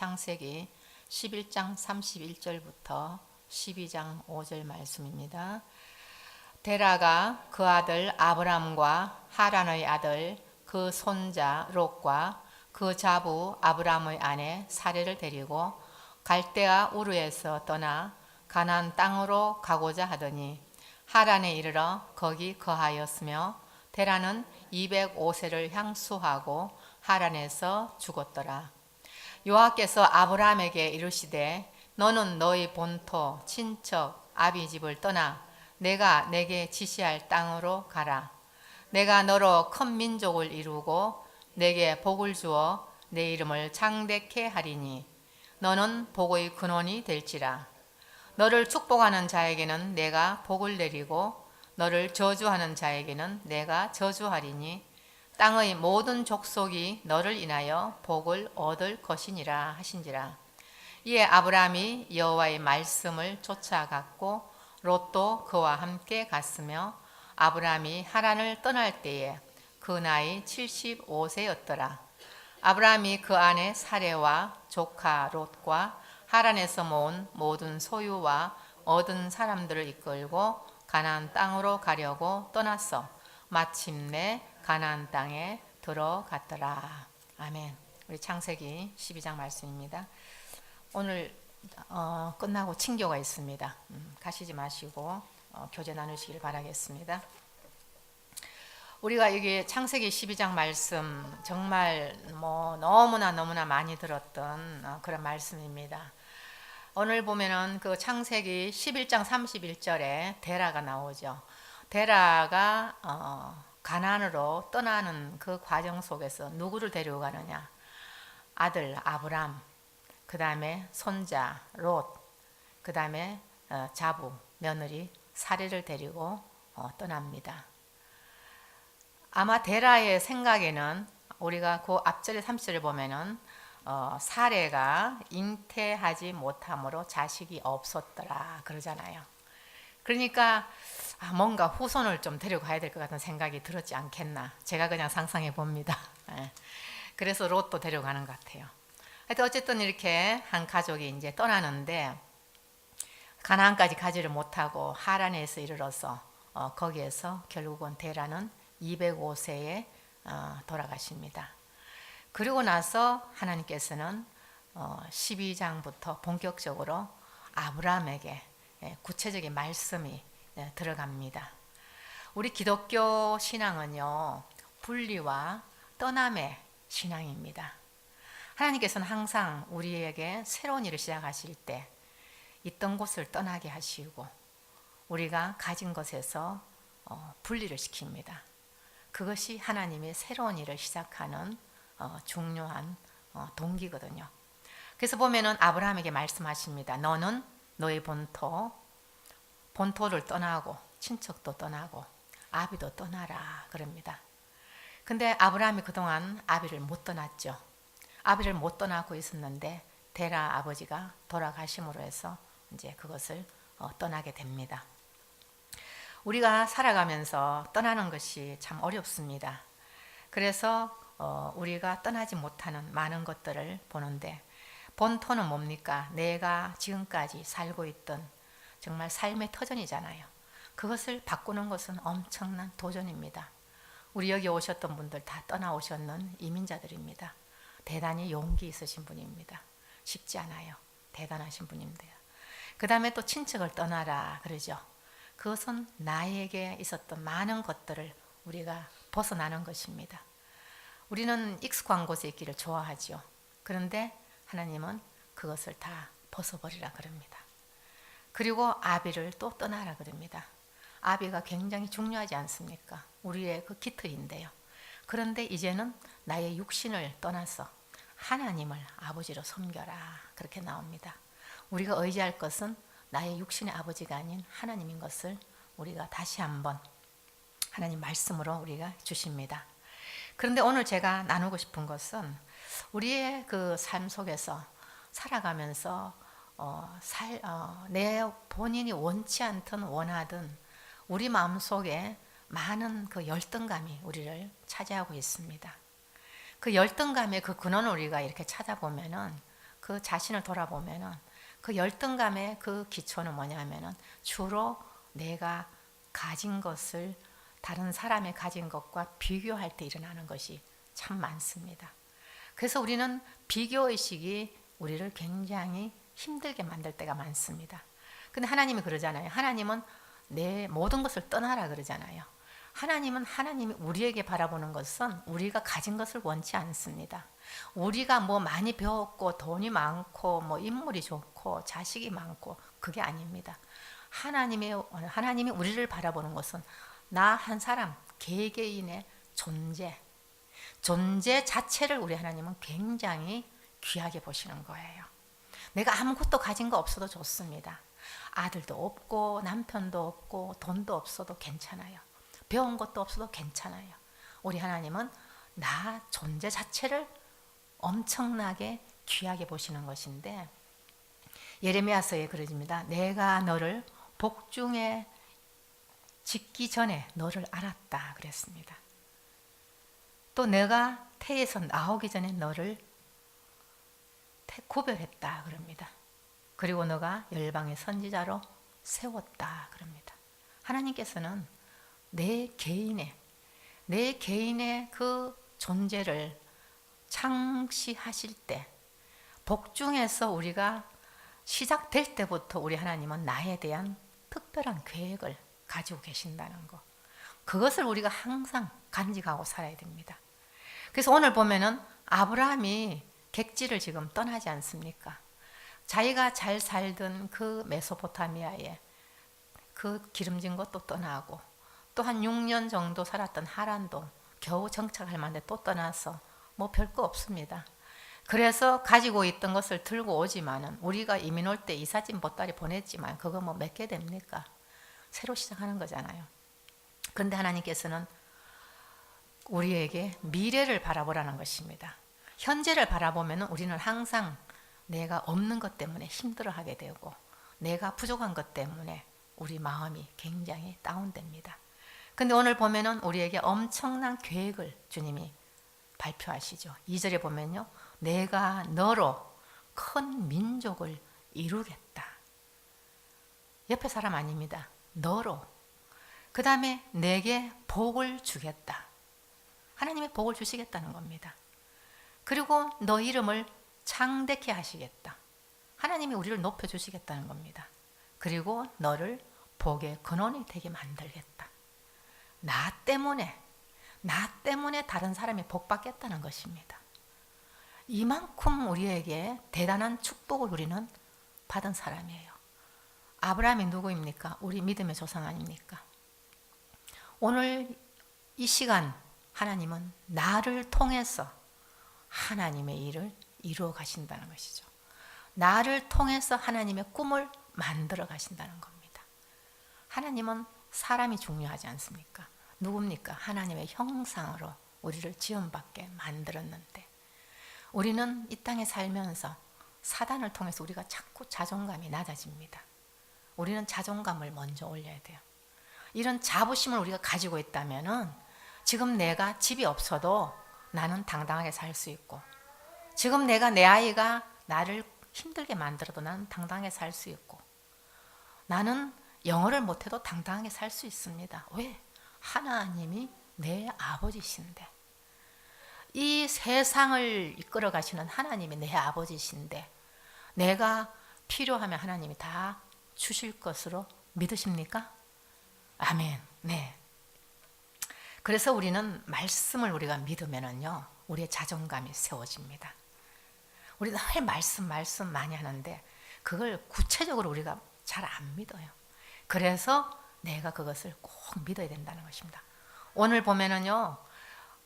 창세기 11장 31절부터 12장 5절 말씀입니다. 데라가 그 아들 아브람과 하란의 아들 그 손자 롯과 그 자부 아브람의 아내 사레를 데리고 갈대아 우르에서 떠나 가나안 땅으로 가고자 하더니 하란에 이르러 거기 거하였으며 데라는 205세를 향수하고 하란에서 죽었더라. 여호와께서 아브람에게 이르시되 너는 너희 본토 친척 아비 집을 떠나 내가 내게 지시할 땅으로 가라. 내가 너로 큰 민족을 이루고 내게 복을 주어 내 이름을 창대케 하리니 너는 복의 근원이 될지라. 너를 축복하는 자에게는 내가 복을 내리고 너를 저주하는 자에게는 내가 저주하리니 땅의 모든 족속이 너를 인하여 복을 얻을 것이니라 하신지라. 이에 아브람이 여호와의 말씀을 쫓아갔고 롯도 그와 함께 갔으며 아브람이 하란을 떠날 때에 그 나이 75세였더라. 아브람이 그 아내 사레와 조카 롯과 하란에서 모은 모든 소유와 얻은 사람들을 이끌고 가나안 땅으로 가려고 떠났어 마침내 가나안 땅에 들어갔더라. 아멘. 우리 창세기 12장 말씀입니다. 오늘 끝나고 친교가 있습니다. 가시지 마시고 교제 나누시길 바라겠습니다. 우리가 여기 창세기 12장 말씀 정말 너무나 많이 들었던 그런 말씀입니다. 오늘 보면은 그 창세기 11장 31절에 데라가 나오죠. 데라가 가나안으로 떠나는 그 과정 속에서 누구를 데리고 가느냐? 아들 아브람, 그 다음에 손자 롯, 그 다음에 자부 며느리 사레를 데리고 떠납니다. 아마 데라의 생각에는 우리가 그 앞절의 30절을 보면은 사레가 잉태하지 못함으로 자식이 없었더라 그러잖아요. 그러니까 뭔가 후손을 좀 데리고 가야 될 것 같은 생각이 들었지 않겠나. 제가 그냥 상상해 봅니다. 그래서 롯도 데려가는 것 같아요. 하여튼 어쨌든 이렇게 한 가족이 이제 떠나는데 가나안까지 가지를 못하고 하란에서 이르러서 거기에서 결국은 데라는 205세에 돌아가십니다. 그리고 나서 하나님께서는 12장부터 본격적으로 아브람에게 구체적인 말씀이 들어갑니다. 우리 기독교 신앙은요, 분리와 떠남의 신앙입니다. 하나님께서는 항상 우리에게 새로운 일을 시작하실 때 있던 곳을 떠나게 하시고 우리가 가진 것에서 분리를 시킵니다. 그것이 하나님의 새로운 일을 시작하는 중요한 동기거든요. 그래서 보면은 아브라함에게 말씀하십니다. 너는 너의 본토를 떠나고 친척도 떠나고 아비도 떠나라 그럽니다. 근데 아브라함이 그동안 아비를 못 떠났죠. 아비를 못 떠나고 있었는데 데라 아버지가 돌아가심으로 해서 이제 그것을 떠나게 됩니다. 우리가 살아가면서 떠나는 것이 참 어렵습니다. 그래서 우리가 떠나지 못하는 많은 것들을 보는데 본토는 뭡니까? 내가 지금까지 살고 있던 정말 삶의 터전이잖아요. 그것을 바꾸는 것은 엄청난 도전입니다. 우리 여기 오셨던 분들 다 떠나오셨는 이민자들입니다. 대단히 용기 있으신 분입니다. 쉽지 않아요. 대단하신 분인데요. 그 다음에 또 친척을 떠나라 그러죠. 그것은 나에게 있었던 많은 것들을 우리가 벗어나는 것입니다. 우리는 익숙한 곳에 있기를 좋아하죠. 그런데 하나님은 그것을 다 벗어버리라 그럽니다. 그리고 아비를 또 떠나라 그럽니다. 아비가 굉장히 중요하지 않습니까? 우리의 그 기틀인데요. 그런데 이제는 나의 육신을 떠나서 하나님을 아버지로 섬겨라 그렇게 나옵니다. 우리가 의지할 것은 나의 육신의 아버지가 아닌 하나님인 것을 우리가 다시 한번 하나님 말씀으로 우리가 주십니다. 그런데 오늘 제가 나누고 싶은 것은 우리의 그 삶 속에서 살아가면서 내 본인이 원치 않든 원하든 우리 마음속에 많은 그 열등감이 우리를 차지하고 있습니다. 그 열등감의 그 근원을 우리가 이렇게 찾아보면은 그 자신을 돌아보면은 그 열등감의 그 기초는 뭐냐면은 주로 내가 가진 것을 다른 사람의 가진 것과 비교할 때 일어나는 것이 참 많습니다. 그래서 우리는 비교의식이 우리를 굉장히 힘들게 만들 때가 많습니다. 근데 하나님이 그러잖아요. 하나님은 내 모든 것을 떠나라 그러잖아요. 하나님이 우리에게 바라보는 것은 우리가 가진 것을 원치 않습니다. 우리가 뭐 많이 배웠고 돈이 많고 뭐 인물이 좋고 자식이 많고 그게 아닙니다. 하나님이 우리를 바라보는 것은 나 한 사람 개개인의 존재 자체를 우리 하나님은 굉장히 귀하게 보시는 거예요. 내가 아무것도 가진 거 없어도 좋습니다. 아들도 없고 남편도 없고 돈도 없어도 괜찮아요. 배운 것도 없어도 괜찮아요. 우리 하나님은 나 존재 자체를 엄청나게 귀하게 보시는 것인데 예레미야서에 그러집니다. 내가 너를 복중에 짓기 전에 너를 알았다 그랬습니다. 또 내가 태에서 나오기 전에 너를 구별했다 그럽니다. 그리고 너가 열방의 선지자로 세웠다 그럽니다. 하나님께서는 내 개인의 그 존재를 창시하실 때 복중에서 우리가 시작될 때부터 우리 하나님은 나에 대한 특별한 계획을 가지고 계신다는 거. 그것을 우리가 항상 간직하고 살아야 됩니다. 그래서 오늘 보면은 아브라함이 객지를 지금 떠나지 않습니까? 자기가 잘 살던 그 메소포타미아에 그 기름진 것도 떠나고 또 한 6년 정도 살았던 하란도 겨우 정착할 만한데 또 떠나서 뭐 별거 없습니다. 그래서 가지고 있던 것을 들고 오지만은 우리가 이민 올 때 이삿짐 보따리 보냈지만 그거 뭐 몇 개 됩니까? 새로 시작하는 거잖아요. 근데 하나님께서는 우리에게 미래를 바라보라는 것입니다. 현재를 바라보면 우리는 항상 내가 없는 것 때문에 힘들어하게 되고 내가 부족한 것 때문에 우리 마음이 굉장히 다운됩니다. 근데 오늘 보면은 우리에게 엄청난 계획을 주님이 발표하시죠. 2절에 보면요. 내가 너로 큰 민족을 이루겠다. 옆에 사람 아닙니다. 너로. 그 다음에 내게 복을 주겠다. 하나님의 복을 주시겠다는 겁니다. 그리고 너 이름을 창대케 하시겠다. 하나님이 우리를 높여주시겠다는 겁니다. 그리고 너를 복의 근원이 되게 만들겠다. 나 때문에 다른 사람이 복 받겠다는 것입니다. 이만큼 우리에게 대단한 축복을 우리는 받은 사람이에요. 아브라함이 누구입니까? 우리 믿음의 조상 아닙니까? 오늘 이 시간 하나님은 나를 통해서 하나님의 일을 이루어 가신다는 것이죠. 나를 통해서 하나님의 꿈을 만들어 가신다는 겁니다. 하나님은 사람이 중요하지 않습니까? 누굽니까? 하나님의 형상으로 우리를 지음받게 만들었는데 우리는 이 땅에 살면서 사단을 통해서 우리가 자꾸 자존감이 낮아집니다. 우리는 자존감을 먼저 올려야 돼요. 이런 자부심을 우리가 가지고 있다면은 지금 내가 집이 없어도 나는 당당하게 살 수 있고 지금 내 아이가 나를 힘들게 만들어도 나는 당당하게 살 수 있고 나는 영어를 못해도 당당하게 살 수 있습니다. 왜? 하나님이 내 아버지신데 이 세상을 이끌어 가시는 하나님이 내 아버지신데 내가 필요하면 하나님이 다 주실 것으로 믿으십니까? 아멘. 네. 그래서 우리는 말씀을 우리가 믿으면은요, 우리의 자존감이 세워집니다. 우리는 늘 말씀 많이 하는데 그걸 구체적으로 우리가 잘 안 믿어요. 그래서 내가 그것을 꼭 믿어야 된다는 것입니다. 오늘 보면은요,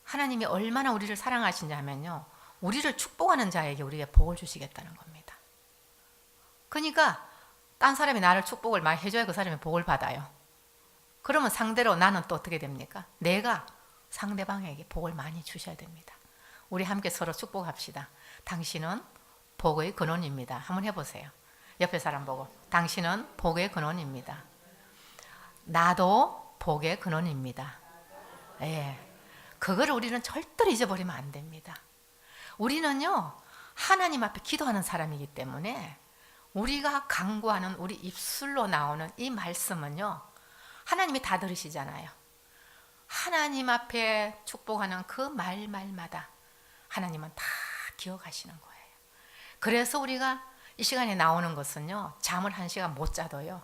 하나님이 얼마나 우리를 사랑하시냐면요, 우리를 축복하는 자에게 우리에게 복을 주시겠다는 겁니다. 그러니까 딴 사람이 나를 축복을 많이 해줘야 그 사람이 복을 받아요. 그러면 상대로 나는 또 어떻게 됩니까? 내가 상대방에게 복을 많이 주셔야 됩니다. 우리 함께 서로 축복합시다. 당신은 복의 근원입니다. 한번 해보세요. 옆에 사람 보고 당신은 복의 근원입니다. 나도 복의 근원입니다. 예, 그거를 우리는 절대로 잊어버리면 안 됩니다. 우리는요, 하나님 앞에 기도하는 사람이기 때문에 우리가 간구하는 우리 입술로 나오는 이 말씀은요, 하나님이 다 들으시잖아요. 하나님 앞에 축복하는 그 말마다 하나님은 다 기억하시는 거예요. 그래서 우리가 이 시간에 나오는 것은요, 잠을 1시간 못 자도요,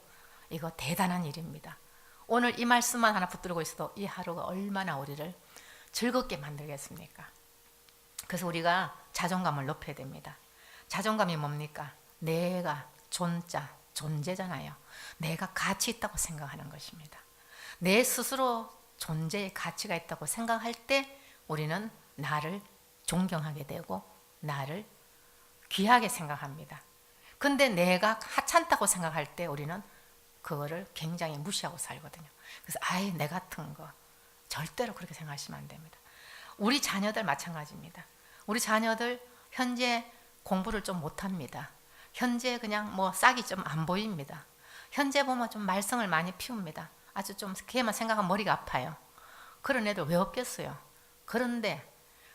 이거 대단한 일입니다. 오늘 이 말씀만 하나 붙들고 있어도 이 하루가 얼마나 우리를 즐겁게 만들겠습니까? 그래서 우리가 자존감을 높여야 됩니다. 자존감이 뭡니까? 내가 존재잖아요. 내가 가치 있다고 생각하는 것입니다. 내 스스로 존재의 가치가 있다고 생각할 때 우리는 나를 존경하게 되고 나를 귀하게 생각합니다. 근데 내가 하찮다고 생각할 때 우리는 그거를 굉장히 무시하고 살거든요. 그래서 아예 내 같은 거 절대로 그렇게 생각하시면 안 됩니다. 우리 자녀들 마찬가지입니다. 우리 자녀들 현재 공부를 좀 못합니다. 현재 그냥 뭐 싹이 좀 안 보입니다. 현재 보면 좀 말썽을 많이 피웁니다. 아주 좀 걔만 생각하면 머리가 아파요. 그런 애들 왜 없겠어요? 그런데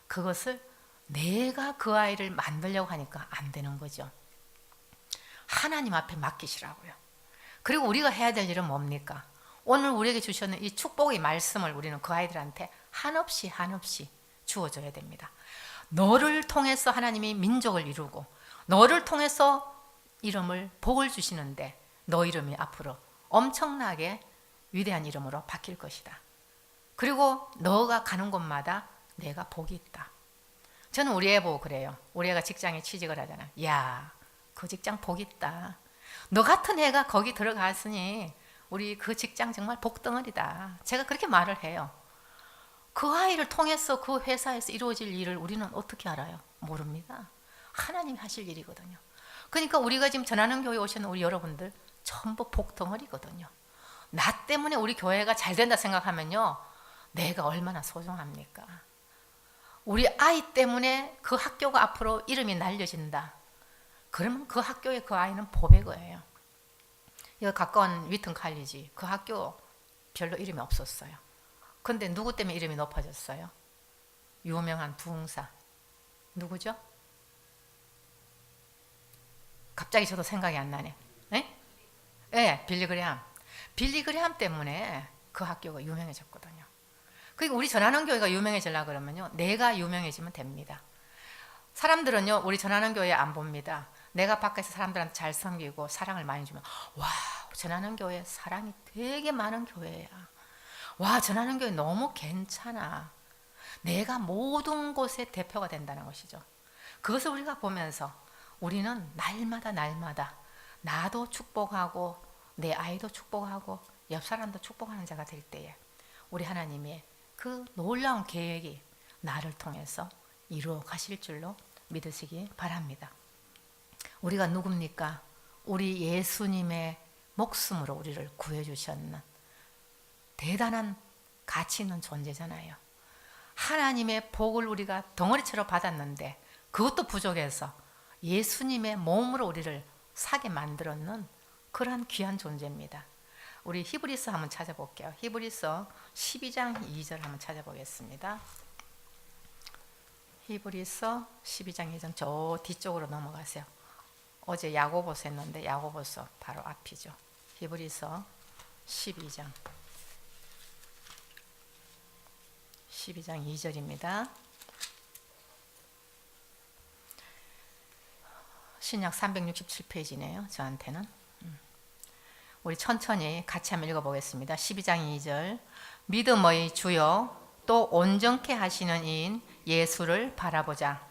그것을 내가 그 아이를 만들려고 하니까 안 되는 거죠. 하나님 앞에 맡기시라고요. 그리고 우리가 해야 될 일은 뭡니까? 오늘 우리에게 주셨는 이 축복의 말씀을 우리는 그 아이들한테 한없이 주어줘야 됩니다. 너를 통해서 하나님이 민족을 이루고 너를 통해서 이름을 복을 주시는데 너 이름이 앞으로 엄청나게 위대한 이름으로 바뀔 것이다. 그리고 너가 가는 곳마다 내가 복이 있다. 저는 우리 애 보고 그래요. 우리 애가 직장에 취직을 하잖아. 야, 그 직장 복 있다. 너 같은 애가 거기 들어갔으니 우리 그 직장 정말 복덩어리다. 제가 그렇게 말을 해요. 그 아이를 통해서 그 회사에서 이루어질 일을 우리는 어떻게 알아요? 모릅니다. 하나님이 하실 일이거든요. 그러니까 우리가 지금 전하는 교회 오시는 우리 여러분들 전부 복덩어리거든요. 나 때문에 우리 교회가 잘 된다 생각하면요, 내가 얼마나 소중합니까? 우리 아이 때문에 그 학교가 앞으로 이름이 날려진다. 그러면 그 학교에 그 아이는 복의 거예요. 여기 가까운 위튼 칼리지, 그 학교 별로 이름이 없었어요. 근데 누구 때문에 이름이 높아졌어요? 유명한 부흥사. 누구죠? 갑자기 저도 생각이 안 나네. 네? 네, 빌리 그레함. 빌리 그레함 때문에 그 학교가 유명해졌거든요. 그리고 우리 전하는 교회가 유명해지려고 그러면요, 내가 유명해지면 됩니다. 사람들은요, 우리 전하는 교회 안 봅니다. 내가 밖에서 사람들한테 잘 섬기고 사랑을 많이 주면, 와, 전하는 교회 사랑이 되게 많은 교회야. 와, 전하는 교회 너무 괜찮아. 내가 모든 곳의 대표가 된다는 것이죠. 그것을 우리가 보면서 우리는 날마다 나도 축복하고 내 아이도 축복하고 옆 사람도 축복하는 자가 될 때에 우리 하나님의 그 놀라운 계획이 나를 통해서 이루어 가실 줄로 믿으시기 바랍니다. 우리가 누굽니까? 우리 예수님의 목숨으로 우리를 구해주셨는 대단한 가치 있는 존재잖아요. 하나님의 복을 우리가 덩어리채로 받았는데 그것도 부족해서 예수님의 몸으로 우리를 사게 만들었는 그러한 귀한 존재입니다. 우리 히브리서 한번 찾아볼게요. 히브리서 12장 2절 한번 찾아보겠습니다. 히브리서 12장 2절 저 뒤쪽으로 넘어가세요. 어제 야고보서 했는데 야고보서 바로 앞이죠. 히브리서 12장 2절입니다. 신약 367페이지네요. 저한테는. 우리 천천히 같이 한번 읽어보겠습니다. 12장 2절 믿음의 주요 또 온전케 하시는 이인 예수를 바라보자.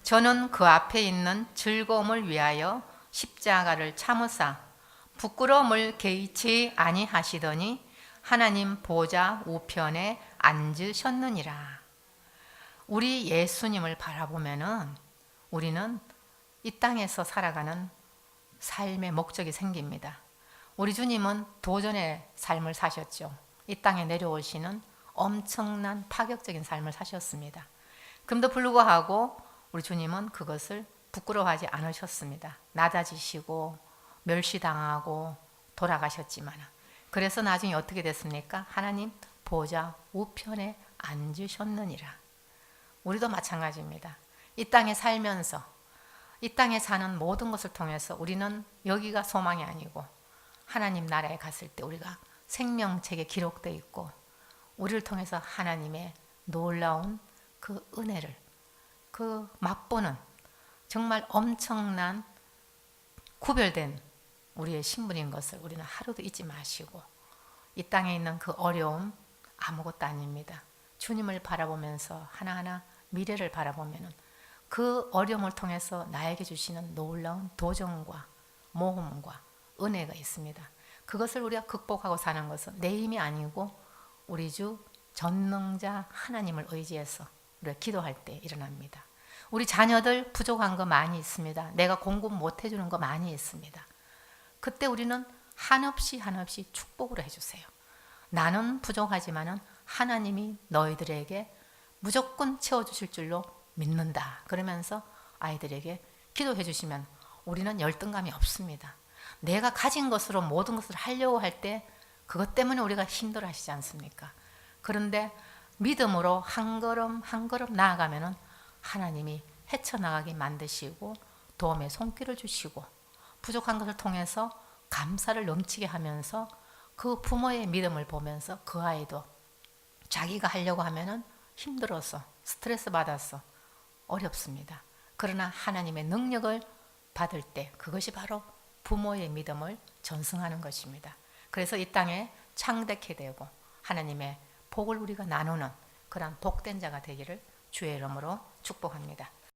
저는 그 앞에 있는 즐거움을 위하여 십자가를 참으사 부끄러움을 개의치 아니하시더니 하나님 보좌 우편에 앉으셨느니라. 우리 예수님을 바라보면은 우리는 이 땅에서 살아가는 삶의 목적이 생깁니다. 우리 주님은 도전의 삶을 사셨죠. 이 땅에 내려오시는 엄청난 파격적인 삶을 사셨습니다. 그럼에도 불구하고 우리 주님은 그것을 부끄러워하지 않으셨습니다. 낮아지시고 멸시당하고 돌아가셨지만 그래서 나중에 어떻게 됐습니까? 하나님 보좌 우편에 앉으셨느니라. 우리도 마찬가지입니다. 이 땅에 살면서 이 땅에 사는 모든 것을 통해서 우리는 여기가 소망이 아니고 하나님 나라에 갔을 때 우리가 생명책에 기록되어 있고 우리를 통해서 하나님의 놀라운 그 은혜를 그 맛보는 정말 엄청난 구별된 우리의 신분인 것을 우리는 하루도 잊지 마시고 이 땅에 있는 그 어려움 아무것도 아닙니다. 주님을 바라보면서 하나하나 미래를 바라보면 그 어려움을 통해서 나에게 주시는 놀라운 도전과 모험과 은혜가 있습니다. 그것을 우리가 극복하고 사는 것은 내 힘이 아니고 우리 주 전능자 하나님을 의지해서 우리가 기도할 때 일어납니다. 우리 자녀들 부족한 거 많이 있습니다. 내가 공부 못 해주는 거 많이 있습니다. 그때 우리는 한없이 축복으로 해주세요. 나는 부족하지만은 하나님이 너희들에게 무조건 채워주실 줄로 믿는다. 그러면서 아이들에게 기도해 주시면 우리는 열등감이 없습니다. 내가 가진 것으로 모든 것을 하려고 할 때 그것 때문에 우리가 힘들어 하시지 않습니까? 그런데 믿음으로 한 걸음 한 걸음 나아가면은 하나님이 헤쳐나가게 만드시고 도움의 손길을 주시고 부족한 것을 통해서 감사를 넘치게 하면서 그 부모의 믿음을 보면서 그 아이도 자기가 하려고 하면은 힘들어서 스트레스 받아서 어렵습니다. 그러나 하나님의 능력을 받을 때 그것이 바로 부모의 믿음을 전승하는 것입니다. 그래서 이 땅에 창대케 되고 하나님의 복을 우리가 나누는 그런 복된 자가 되기를 주의 이름으로 축복합니다.